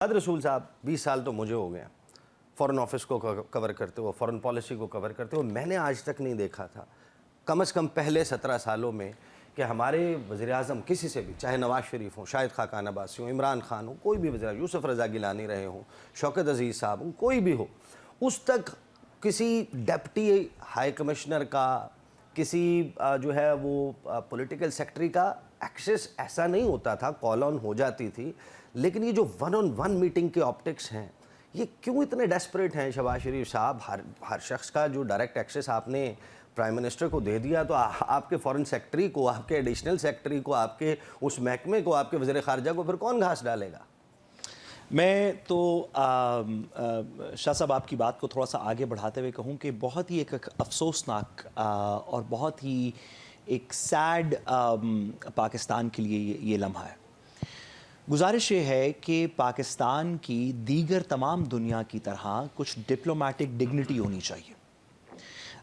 عاد رسول صاحب 20 سال تو مجھے ہو گئے ہیں فورن آفس کو کور کرتے ہوئے، فورن پالیسی کو کور کرتے ہوئے. میں نے آج تک نہیں دیکھا تھا کم از کم پہلے 17 سالوں میں کہ ہمارے وزیر اعظم کسی سے بھی، چاہے نواز شریف ہوں، شاہد خاقان عباسی ہوں، عمران خان ہوں، کوئی بھی وزیر اعظم، یوسف رضا گیلانی رہے ہوں، شوکت عزیز صاحب ہوں، کوئی بھی ہو، اس تک کسی ڈپٹی ہائی کمشنر کا، کسی جو ہے وہ پولیٹیکل سیکٹری کا ایکسیس ایسا نہیں ہوتا تھا. کال آن ہو جاتی تھی، لیکن یہ جو ون آن ون میٹنگ کے آپٹکس ہیں یہ کیوں اتنے ڈیسپریٹ ہیں شہباز شریف صاحب؟ ہر شخص کا جو ڈائریکٹ ایکسیس آپ نے پرائم منسٹر کو دے دیا تو آپ کے فورن سیکٹری کو، آپ کے ایڈیشنل سیکٹری کو، آپ کے اس محکمے کو، آپ کے وزیر خارجہ کو پھر کون گھاس ڈالے گا؟ میں تو شاہ صاحب آپ کی بات کو تھوڑا سا آگے بڑھاتے ہوئے کہوں کہ بہت ہی ایک افسوسناک اور بہت ہی ایک سیڈ پاکستان کے لیے یہ لمحہ ہے. گزارش یہ ہے کہ پاکستان کی دیگر تمام دنیا کی طرح کچھ ڈپلومیٹک ڈگنیٹی ہونی چاہیے.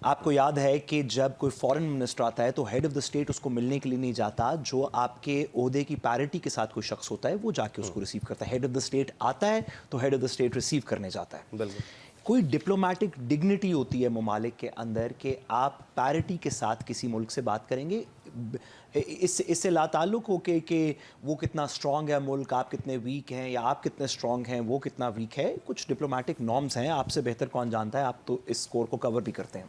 آپ کو یاد ہے کہ جب کوئی فورن منسٹر آتا ہے تو ہیڈ آف دا اسٹیٹ اس کو ملنے کے لیے نہیں جاتا. جو آپ کے عہدے کی پیرٹی کے ساتھ کوئی شخص ہوتا ہے وہ جا کے اس کو ریسیو کرتا ہے. ہیڈ آف دا اسٹیٹ آتا ہے تو head of the state receive کرنے جاتا ہے. بالکل. کوئی ڈپلومیٹک ڈگنیٹی ہوتی ہے ممالک کے اندر کہ آپ پیرٹی کے ساتھ کسی ملک سے بات کریں گے. اس سے لا تعلق ہو کہ وہ کتنا اسٹرانگ ہے ملک، آپ کتنے ویک ہیں، یا آپ کتنے اسٹرانگ ہیں وہ کتنا ویک ہے. کچھ ڈپلومیٹک نارمز ہیں، آپ سے بہتر کون جانتا ہے، آپ تو اس اسکور کو کور بھی کرتے ہیں.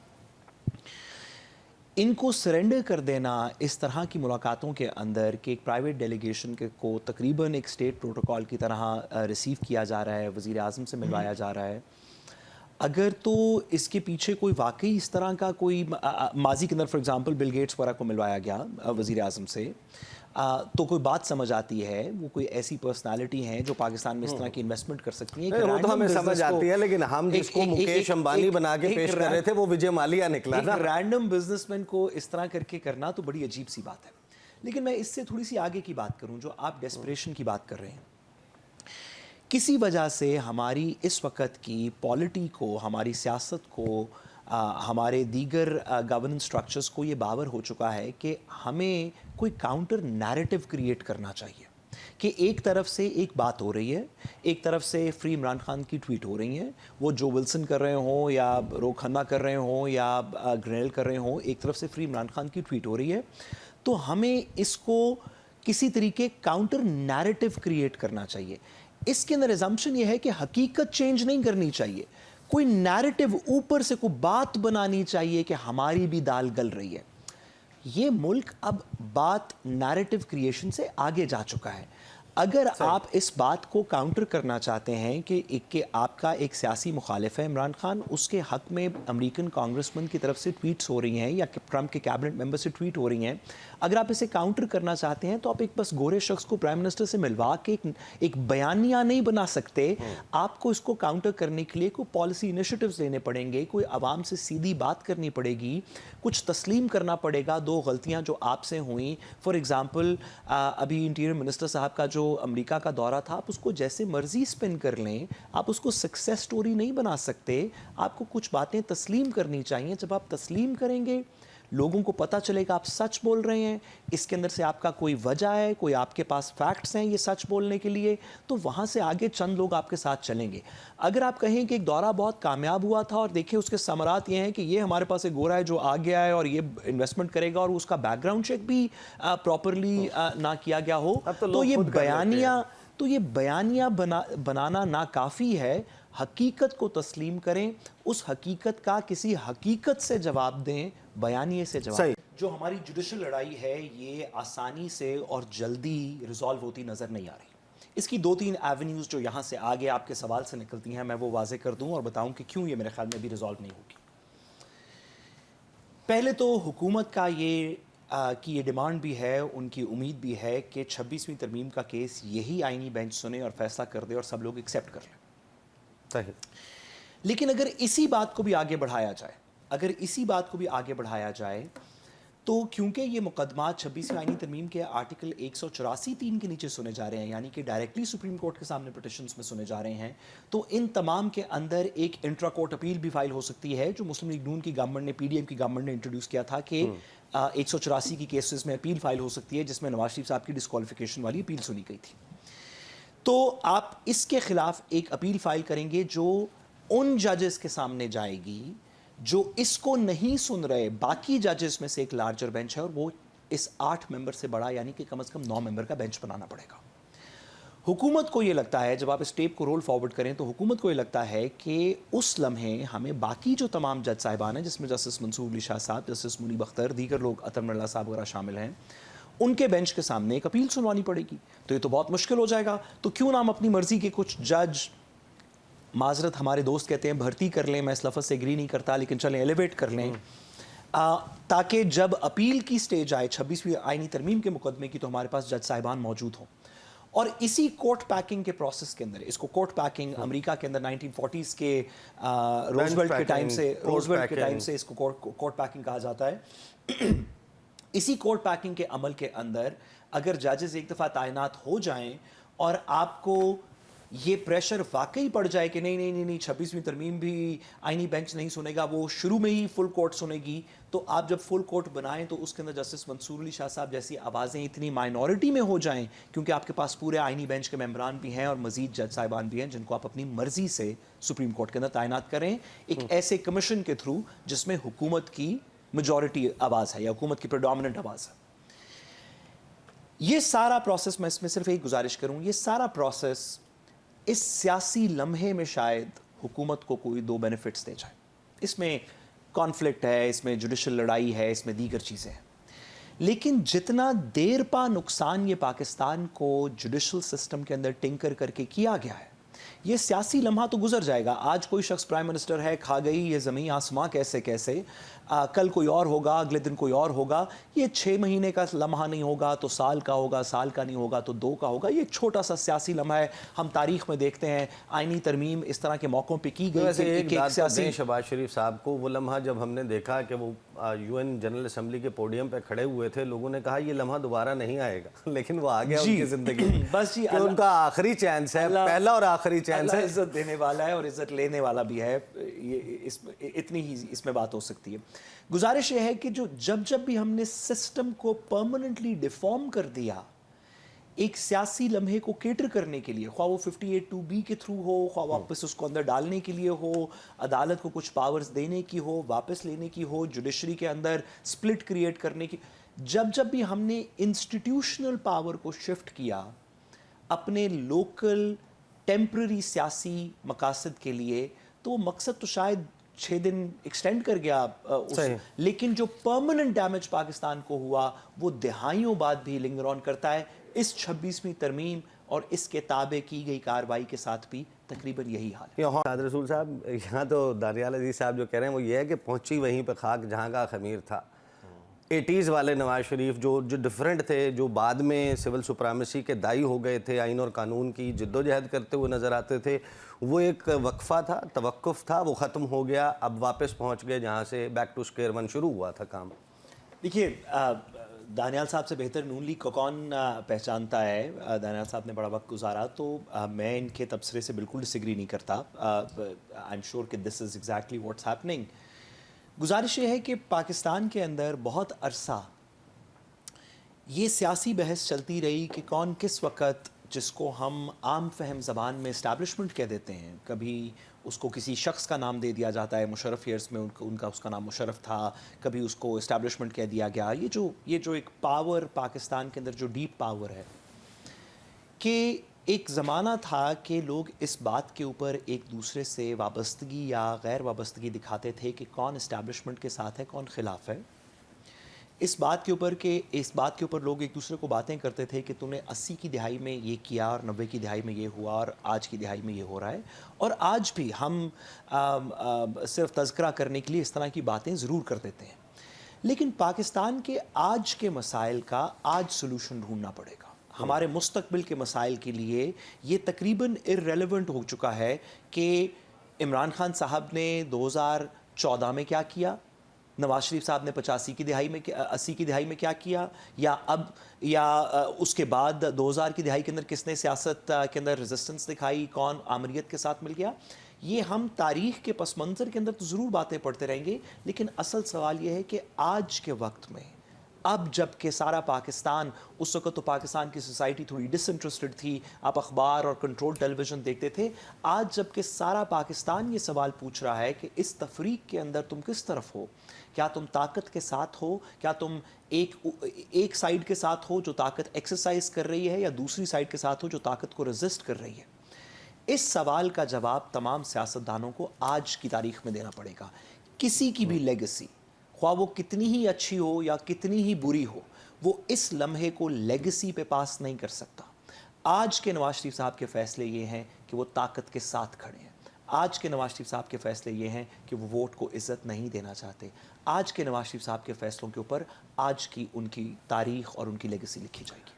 ان کو سرنڈر کر دینا اس طرح کی ملاقاتوں کے اندر کہ ایک پرائیویٹ ڈیلیگیشن کو تقریباً ایک اسٹیٹ پروٹوکول کی طرح ریسیو کیا جا رہا ہے، وزیر اعظم سے ملوایا جا رہا ہے. اگر تو اس کے پیچھے کوئی واقعی اس طرح کا کوئی ماضی کے اندر فار ایگزامپل بل گیٹس وغیرہ کو ملوایا گیا وزیر اعظم سے، تو کوئی بات سمجھ آتی ہے. وہ کوئی ایسی پرسنالٹی ہیں جو پاکستان میں اس طرح کی انویسٹمنٹ کر سکتی ہیں. وہ تو ہمیں سمجھ آتی ہے، لیکن ہم جس کو مکیش امبانی بنا کے پیش کر رہے تھے وہ وجے مالیا نکلا نا. ایک رینڈم بزنس مین کو اس طرح کر کے کرنا تو بڑی عجیب سی بات ہے. لیکن میں اس سے تھوڑی سی آگے کی بات کروں، جو آپ ڈیسپریشن کی بات کر رہے ہیں. کسی وجہ سے ہماری اس وقت کی پالیٹی کو، ہماری سیاست کو، ہمارے دیگر گورننس سٹرکچرز کو یہ باور ہو چکا ہے کہ ہمیں کوئی کاؤنٹر نیریٹو کریٹ کرنا چاہیے. کہ ایک طرف سے ایک بات ہو رہی ہے، ایک طرف سے فری عمران خان کی ٹویٹ ہو رہی ہیں، وہ جو ولسن کر رہے ہوں یا رو کھنہ کر رہے ہوں یا گرینل کر رہے ہوں، ایک طرف سے فری عمران خان کی ٹویٹ ہو رہی ہے. تو ہمیں اس کو کسی طریقے کاؤنٹر نیریٹو کریٹ کرنا چاہیے. اس کے اندر ایزمپشن یہ ہے کہ حقیقت چینج نہیں کرنی چاہیے، کوئی نیریٹو اوپر سے کوئی بات بنانی چاہیے کہ ہماری بھی دال گل رہی ہے. یہ ملک اب بات نیریٹو کریشن سے آگے جا چکا ہے. اگر آپ اس بات کو کاؤنٹر کرنا چاہتے ہیں کہ آپ کا ایک سیاسی مخالف ہے عمران خان، اس کے حق میں امریکن کانگریسمن کی طرف سے ٹویٹس ہو رہی ہیں یا ٹرمپ کے کیبنٹ ممبر سے ٹویٹ ہو رہی ہیں، اگر آپ اسے کاؤنٹر کرنا چاہتے ہیں تو آپ ایک بس گورے شخص کو پرائم منسٹر سے ملوا کے ایک بیانیہ نہیں بنا سکتے. آپ کو اس کو کاؤنٹر کرنے کے لیے کوئی پالیسی انیشیٹوز لینے پڑیں گے، کوئی عوام سے سیدھی بات کرنی پڑے گی، کچھ تسلیم کرنا پڑے گا. دو غلطیاں جو آپ سے ہوئیں، فار ایگزامپل ابھی انٹیریئر منسٹر صاحب کا جو امریکہ کا دورہ تھا، آپ اس کو جیسے مرضی سپن کر لیں، آپ اس کو سکسیس سٹوری نہیں بنا سکتے. آپ کو کچھ باتیں تسلیم کرنی چاہیے. جب آپ تسلیم کریں گے لوگوں کو پتہ چلے گا آپ سچ بول رہے ہیں، اس کے اندر سے آپ کا کوئی وجہ ہے، کوئی آپ کے پاس فیکٹس ہیں یہ سچ بولنے کے لیے، تو وہاں سے آگے چند لوگ آپ کے ساتھ چلیں گے. اگر آپ کہیں کہ ایک دورہ بہت کامیاب ہوا تھا اور دیکھیں اس کے ثمرات یہ ہیں کہ یہ ہمارے پاس ایک گورا ہے جو آ گیا ہے اور یہ انویسٹمنٹ کرے گا اور اس کا بیک گراؤنڈ چیک بھی پراپرلی نہ کیا گیا ہو، تو یہ بیانیہ بنانا ناکافی ہے. حقیقت کو تسلیم کریں، اس حقیقت کا کسی حقیقت سے جواب دیں، بیانیے سے جواب دیں. جو ہماری جوڈیشل لڑائی ہے یہ آسانی سے اور جلدی ریزالو ہوتی نظر نہیں آ رہی. اس کی 2-3 ایونیوز جو یہاں سے آگے آپ کے سوال سے نکلتی ہیں میں وہ واضح کر دوں اور بتاؤں کہ کیوں یہ میرے خیال میں بھی ریزالو نہیں ہوگی. پہلے تو حکومت کا یہ ڈیمانڈ بھی ہے، ان کی امید بھی ہے کہ 26ویں ترمیم کا کیس یہی آئینی بینچ سنے اور فیصلہ کر دے اور سب لوگ ایکسیپٹ کر لیں. لیکن اگر اسی بات کو بھی آگے بڑھایا جائے تو کیونکہ یہ مقدمات 26ویں آئینی ترمیم کے آرٹیکل 184(3) کے نیچے سنے جا رہے ہیں، یعنی کہ ڈائریکٹلی سپریم کورٹ کے سامنے پٹیشنز میں سنے جا رہے ہیں، تو ان تمام کے اندر ایک انٹرا کورٹ اپیل بھی فائل ہو سکتی ہے جو مسلم لیگ نون کی گورنمنٹ نے، پی ڈی ایم کی گورنمنٹ نے انٹروڈیوس کیا تھا کہ 184 کی کیسز میں اپیل فائل ہو سکتی ہے جس میں نواز شریف صاحب کی ڈسکوالیفیکیشن والی اپیل سنی گئی تھی. تو آپ اس کے خلاف ایک اپیل فائل کریں گے جو ان ججز کے سامنے جائے گی جو اس کو نہیں سن رہے باقی ججز میں سے ایک لارجر بینچ ہے، اور وہ اس 8 ممبر سے بڑا یعنی کہ کم از کم 9 ممبر کا بینچ بنانا پڑے گا۔ حکومت کو یہ لگتا ہے، جب آپ اس ٹیپ کو رول فارورڈ کریں تو حکومت کو یہ لگتا ہے کہ اس لمحے ہمیں باقی جو تمام جج صاحبان ہیں، جس میں جسٹس منصور علی شاہ صاحب، جسٹس منیب اختر، دیگر لوگ عطر اللہ صاحب وغیرہ شامل ہیں، ان کے بینچ کے سامنے ایک اپیل سنوانی پڑے گی، تو یہ تو بہت مشکل ہو جائے گا۔ تو کیوں نہ ہم اپنی مرضی کے کچھ جج، معذرت ہمارے دوست کہتے ہیں بھرتی کر لیں، میں اس لفظ سے ایگری نہیں کرتا لیکن چلیں ایلیویٹ کر لیں، تاکہ جب اپیل کی سٹیج آئے 26ویں آئینی ترمیم کے مقدمے کی تو ہمارے پاس جج صاحبان موجود ہوں۔ اور اسی کورٹ پیکنگ کے پروسیس کے اندر، اس کو کورٹ پیکنگ امریکہ کے اندر 1940s کے روزویلٹ کے ٹائم سے اس کو کورٹ پیکنگ کہا جاتا ہے۔ اسی کورٹ پیکنگ کے عمل کے اندر اگر ججز ایک دفعہ تعینات ہو جائیں اور آپ کو یہ پریشر واقعی پڑ جائے کہ نہیں 26ویں ترمیم بھی آئینی بینچ نہیں سنے گا، وہ شروع میں ہی فل کورٹ سنے گی، تو آپ جب فل کورٹ بنائیں تو اس کے اندر جسٹس منصور علی شاہ صاحب جیسی آوازیں اتنی مائنورٹی میں ہو جائیں، کیونکہ آپ کے پاس پورے آئینی بینچ کے ممبران بھی ہیں اور مزید جج صاحبان بھی ہیں جن کو آپ اپنی مرضی سے سپریم کورٹ کے اندر تعینات کریں ایک ایسے کمیشن کے تھرو جس میں حکومت کی میجورٹی آواز ہے یا حکومت کی پریڈومیننٹ آواز ہے۔ یہ سارا پروسیس، میں اس میں صرف ایک گزارش کروں، یہ سارا پروسیس اس سیاسی لمحے میں شاید حکومت کو کوئی 2 بینیفٹس دے جائے۔ اس میں کانفلکٹ ہے، اس میں جوڈیشل لڑائی ہے، اس میں دیگر چیزیں ہیں، لیکن جتنا دیر پا نقصان یہ پاکستان کو جوڈیشل سسٹم کے اندر ٹنکر کر کے کیا گیا ہے، یہ سیاسی لمحہ تو گزر جائے گا۔ آج کوئی شخص پرائم منسٹر ہے، کھا گئی یہ زمین آسماں کیسے کل کوئی اور ہوگا، اگلے دن کوئی اور ہوگا، یہ 6 مہینے کا لمحہ نہیں ہوگا تو سال کا ہوگا، سال کا نہیں ہوگا تو 2 کا ہوگا، یہ ایک چھوٹا سا سیاسی لمحہ ہے۔ ہم تاریخ میں دیکھتے ہیں آئینی ترمیم اس طرح کے موقعوں پہ کی گئی ویسے کہ ایک ایک بات سیاسی دیں شہباز شریف صاحب کو، وہ لمحہ جب ہم نے دیکھا کہ وہ UN جنرل اسمبلی کے پوڈیم پہ کھڑے ہوئے تھے، لوگوں نے کہا یہ لمحہ دوبارہ نہیں آئے گا، لیکن وہ آ گیا ان کی زندگی میں، بس جی، کہ ان کا آخری چانس ہے، پہلا اور آخری چانس ہے۔ اللہ عزت دینے والا ہے اور عزت لینے والا بھی ہے، اتنی ہی اس میں بات ہو سکتی ہے۔ گزارش یہ ہے کہ جب بھی ہم نے سسٹم کو پرماننٹلی ڈیفارم کر دیا ایک سیاسی لمحے کو کیٹر کرنے کے لیے، خواہ وہ 58(2)B کے تھرو ہو، خواہ واپس اس کو اندر ڈالنے کے لیے ہو، عدالت کو کچھ پاورز دینے کی ہو، واپس لینے کی ہو، جوڈیشری کے اندر سپلٹ کریٹ کرنے کی، جب بھی ہم نے انسٹیٹیوشنل پاور کو شفٹ کیا اپنے لوکل ٹیمپرری سیاسی مقاصد کے لیے، تو وہ مقصد تو شاید 6 دن ایکسٹینڈ کر گیا، لیکن جو پرماننٹ ڈیمیج پاکستان کو ہوا وہ دہائیوں بعد بھی لنگر آن کرتا ہے۔ اس 26ویں ترمیم اور اس کے تابع کی گئی کارروائی کے ساتھ بھی تقریباً یہی حال ہے۔ یہاں سعد رسول صاحب، یہاں تو دانیال عزیز صاحب جو کہہ رہے ہیں وہ یہ ہے کہ پہنچی وہیں پہ خاک جہاں کا خمیر تھا۔ 80s والے نواز شریف جو ڈیفرنٹ تھے، جو بعد میں سول سپرامیسی کے دائی ہو گئے تھے، آئین اور قانون کی جد و جہد کرتے ہوئے نظر آتے تھے، وہ ایک وقفہ تھا، توقف تھا، وہ ختم ہو گیا، اب واپس پہنچ گئے جہاں سے بیک ٹو اسکوئر ون شروع ہوا تھا کام۔ دیکھیے، دانیال صاحب سے بہتر نون لیگ کو کون پہچانتا ہے؟ دانیال صاحب نے بڑا وقت گزارا، تو میں ان کے تبصرے سے بالکل ڈس ایگری نہیں کرتا۔ آئی ایم شیور کہ دس از ایگزیکٹلی واٹس ہیپننگ۔ گزارش یہ ہے کہ پاکستان کے اندر بہت عرصہ یہ سیاسی بحث چلتی رہی کہ کون کس وقت، جس کو ہم عام فہم زبان میں اسٹیبلشمنٹ کہہ دیتے ہیں، کبھی اس کو کسی شخص کا نام دے دیا جاتا ہے، مشرف ایئرس میں ان کا اس کا نام مشرف تھا، کبھی اس کو اسٹیبلشمنٹ کہہ دیا گیا۔ یہ جو ایک پاور پاکستان کے اندر جو ڈیپ پاور ہے، کہ ایک زمانہ تھا کہ لوگ اس بات کے اوپر ایک دوسرے سے وابستگی یا غیر وابستگی دکھاتے تھے کہ کون اسٹیبلشمنٹ کے ساتھ ہے، کون خلاف ہے۔ اس بات کے اوپر لوگ ایک دوسرے کو باتیں کرتے تھے کہ تم نے 80 کی دہائی میں یہ کیا اور 90 کی دہائی میں یہ ہوا اور آج کی دہائی میں یہ ہو رہا ہے، اور آج بھی ہم صرف تذکرہ کرنے کے لیے اس طرح کی باتیں ضرور کر دیتے ہیں، لیکن پاکستان کے آج کے مسائل کا آج سلوشن ڈھونڈنا پڑے گا۔ ہمارے مستقبل کے مسائل کے لیے یہ تقریباً ارریلیونٹ ہو چکا ہے کہ عمران خان صاحب نے 2014 میں کیا کیا، نواز شریف صاحب نے 80 کی دہائی میں کیا کیا، یا اس کے بعد 2000 کی دہائی کے اندر کس نے سیاست کے اندر ریزسٹنس دکھائی، کون آمریت کے ساتھ مل گیا۔ یہ ہم تاریخ کے پس منظر کے اندر تو ضرور باتیں پڑھتے رہیں گے، لیکن اصل سوال یہ ہے کہ آج کے وقت میں اب جب کہ سارا پاکستان، اس وقت تو پاکستان کی سوسائٹی تھوڑی ڈس انٹرسٹڈ تھی، آپ اخبار اور کنٹرول ٹیلی ویژن دیکھتے تھے، آج جب کہ سارا پاکستان یہ سوال پوچھ رہا ہے کہ اس تفریق کے اندر تم کس طرف ہو، کیا تم طاقت کے ساتھ ہو، کیا تم ایک سائیڈ کے ساتھ ہو جو طاقت ایکسرسائز کر رہی ہے، یا دوسری سائیڈ کے ساتھ ہو جو طاقت کو ریزسٹ کر رہی ہے، اس سوال کا جواب تمام سیاستدانوں کو آج کی تاریخ میں دینا پڑے گا۔ کسی کی بھی لیگیسی، خواہ وہ کتنی ہی اچھی ہو یا کتنی ہی بری ہو، وہ اس لمحے کو لیگیسی پہ پاس نہیں کر سکتا۔ آج کے نواز شریف صاحب کے فیصلے یہ ہیں کہ وہ طاقت کے ساتھ کھڑے ہیں۔ آج کے نواز شریف صاحب کے فیصلے یہ ہیں کہ وہ ووٹ کو عزت نہیں دینا چاہتے۔ آج کے نواز شریف صاحب کے فیصلوں کے اوپر آج کی ان کی تاریخ اور ان کی لیگیسی لکھی جائے گی۔